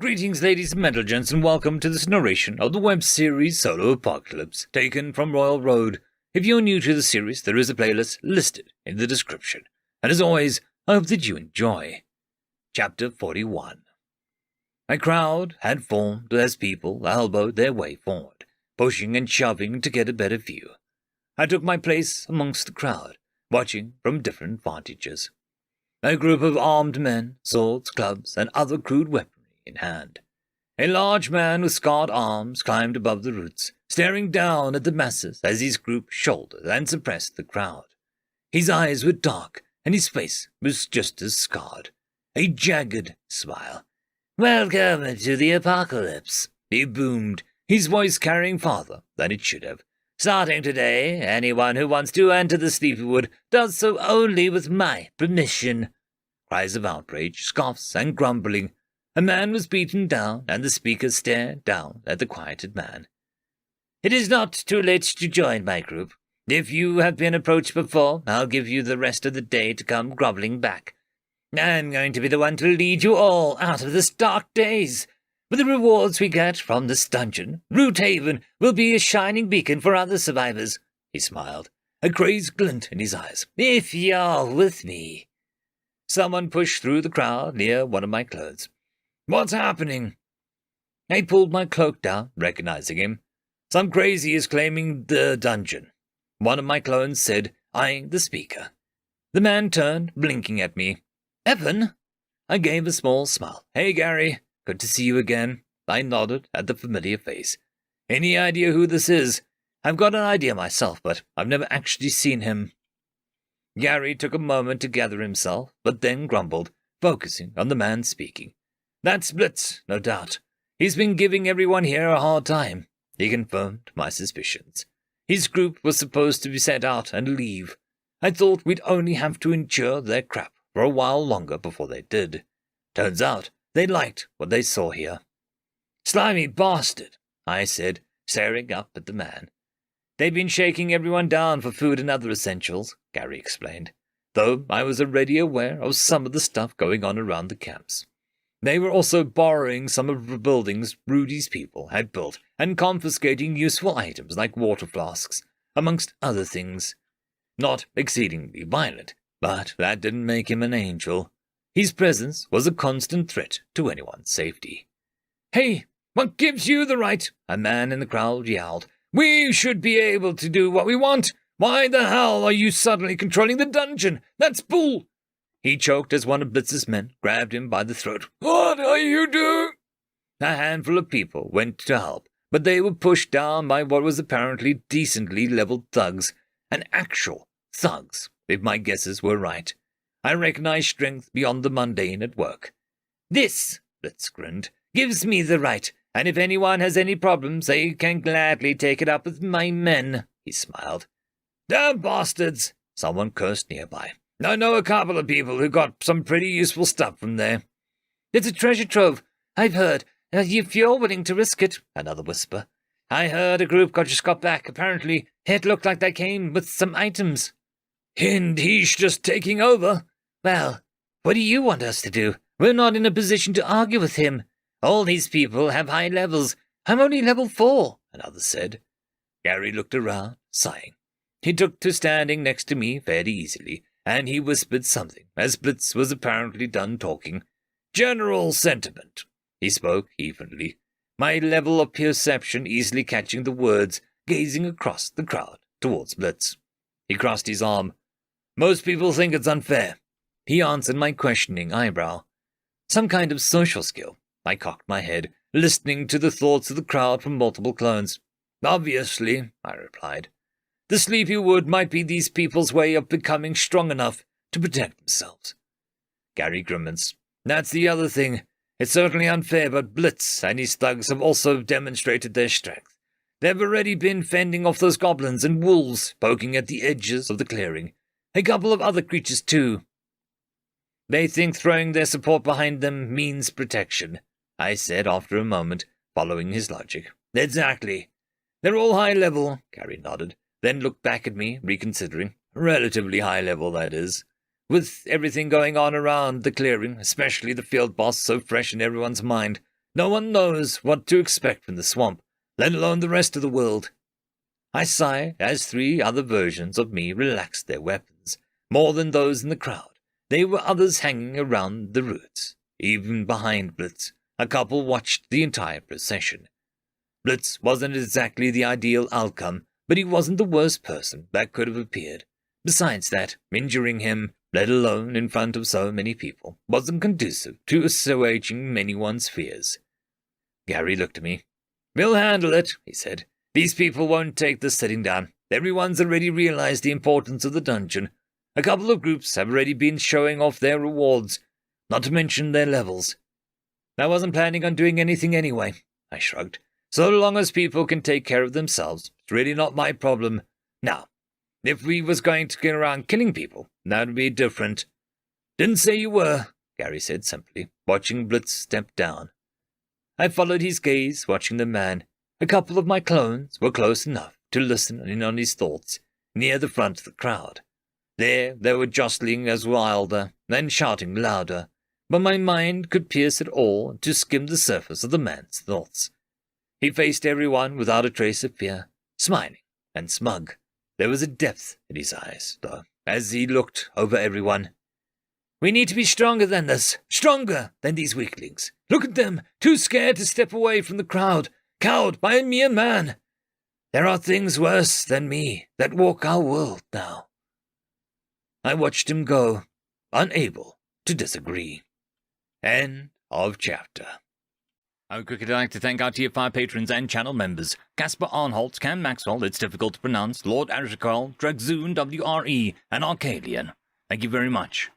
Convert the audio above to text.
Greetings, ladies and gentlemen, and welcome to this narration of the web series Solo Apocalypse, taken from Royal Road. If you're new to the series, there is a playlist listed in the description. And as always, I hope that you enjoy. Chapter 41. A crowd had formed as people elbowed their way forward, pushing and shoving to get a better view. I took my place amongst the crowd, watching from different vantages. A group of armed men, swords, clubs, and other crude weaponry in hand. A large man with scarred arms climbed above the roots, staring down at the masses as his group shouldered and suppressed the crowd. His eyes were dark, and his face was just as scarred. A jagged smile. "Welcome to the apocalypse," he boomed, his voice carrying farther than it should have. "Starting today, anyone who wants to enter the Sleepywood does so only with my permission." Cries of outrage, scoffs, and grumbling. A man was beaten down, and the speaker stared down at the quieted man. "It is not too late to join my group. If you have been approached before, I'll give you the rest of the day to come groveling back. I'm going to be the one to lead you all out of this dark days. With the rewards we get from this dungeon, Root Haven will be a shining beacon for other survivors." He smiled, a crazed glint in his eyes. "If you're with me." Someone pushed through the crowd near one of my clothes. "What's happening?" I pulled my cloak down, recognizing him. "Some crazy is claiming the dungeon," one of my clones said, eyeing the speaker. The man turned, blinking at me. "Evan?" I gave a small smile. "Hey, Gary. Good to see you again." I nodded at the familiar face. "Any idea who this is?" "I've got an idea myself, but I've never actually seen him." Gary took a moment to gather himself, but then grumbled, focusing on the man speaking. "That's Blitz, no doubt. He's been giving everyone here a hard time." He confirmed my suspicions. His group was supposed to be set out and leave. I thought we'd only have to endure their crap for a while longer before they did. Turns out they liked what they saw here. "Slimy bastard," I said, staring up at the man. "They've been shaking everyone down for food and other essentials," Gary explained, though I was already aware of some of the stuff going on around the camps. They were also borrowing some of the buildings Rudy's people had built and confiscating useful items like water flasks, amongst other things. Not exceedingly violent, but that didn't make him an angel. His presence was a constant threat to anyone's safety. "Hey, what gives you the right?" a man in the crowd yelled. "We should be able to do what we want. Why the hell are you suddenly controlling the dungeon? That's bull." He choked as one of Blitz's men grabbed him by the throat. "What are you doing?" A handful of people went to help, but they were pushed down by what was apparently decently leveled thugs. And actual thugs, if my guesses were right. I recognized strength beyond the mundane at work. "This," Blitz grinned, "gives me the right, and if anyone has any problems, they can gladly take it up with my men." He smiled. "Damn bastards," someone cursed nearby. "I know a couple of people who got some pretty useful stuff from there." "It's a treasure trove, I've heard, if you're willing to risk it," another whisper. "I heard a group just got back. Apparently, it looked like they came with some items." "And he's just taking over?" "Well, what do you want us to do? We're not in a position to argue with him. All these people have high levels. I'm only level 4, another said. Gary looked around, sighing. He took to standing next to me fairly easily, and he whispered something, as Blitz was apparently done talking. "General sentiment," he spoke evenly, my level of perception easily catching the words, gazing across the crowd towards Blitz. He crossed his arm. "Most people think it's unfair." He answered my questioning eyebrow. "Some kind of social skill." I cocked my head, listening to the thoughts of the crowd from multiple clones. "Obviously," I replied. "The Sleepywood might be these people's way of becoming strong enough to protect themselves." Gary grimaced. "That's the other thing. It's certainly unfair, but Blitz and his thugs have also demonstrated their strength. They've already been fending off those goblins and wolves poking at the edges of the clearing. A couple of other creatures, too. They think throwing their support behind them means protection," I said after a moment, following his logic. "Exactly. They're all high level," Gary nodded, then looked back at me, reconsidering. "Relatively high level, that is. With everything going on around the clearing, especially the field boss so fresh in everyone's mind, No one knows what to expect from the swamp, let alone the rest of the world. I sighed as 3 other versions of me relaxed their weapons, more than those in the crowd. There were others hanging around the roots. Even behind Blitz, a couple watched the entire procession. Blitz wasn't exactly the ideal outcome, but he wasn't the worst person that could have appeared. Besides that, injuring him, let alone in front of so many people, wasn't conducive to assuaging anyone's fears. Gary looked at me. "We'll handle it," he said. "These people won't take this sitting down. Everyone's already realized the importance of the dungeon. A couple of groups have already been showing off their rewards, not to mention their levels. I wasn't planning on doing anything anyway," I shrugged. "So long as people can take care of themselves, it's really not my problem. Now, if we was going to get around killing people, that would be different." "Didn't say you were," Gary said simply, watching Blitz step down. I followed his gaze, watching the man. A couple of my clones were close enough to listen in on his thoughts, near the front of the crowd. There they were jostling as wilder and shouting louder, but my mind could pierce it all to skim the surface of the man's thoughts. He faced everyone without a trace of fear, smiling and smug. There was a depth in his eyes, though, as he looked over everyone. "We need to be stronger than this, stronger than these weaklings. Look at them, too scared to step away from the crowd, cowed by a mere man. There are things worse than me that walk our world now." I watched him go, unable to disagree. End of chapter. I would quickly like to thank our Tier 5 patrons and channel members: Casper Arnholtz, Cam Maxwell, It's Difficult to Pronounce, Lord Arishikal, Dragzoon WRE, and Arcadian. Thank you very much.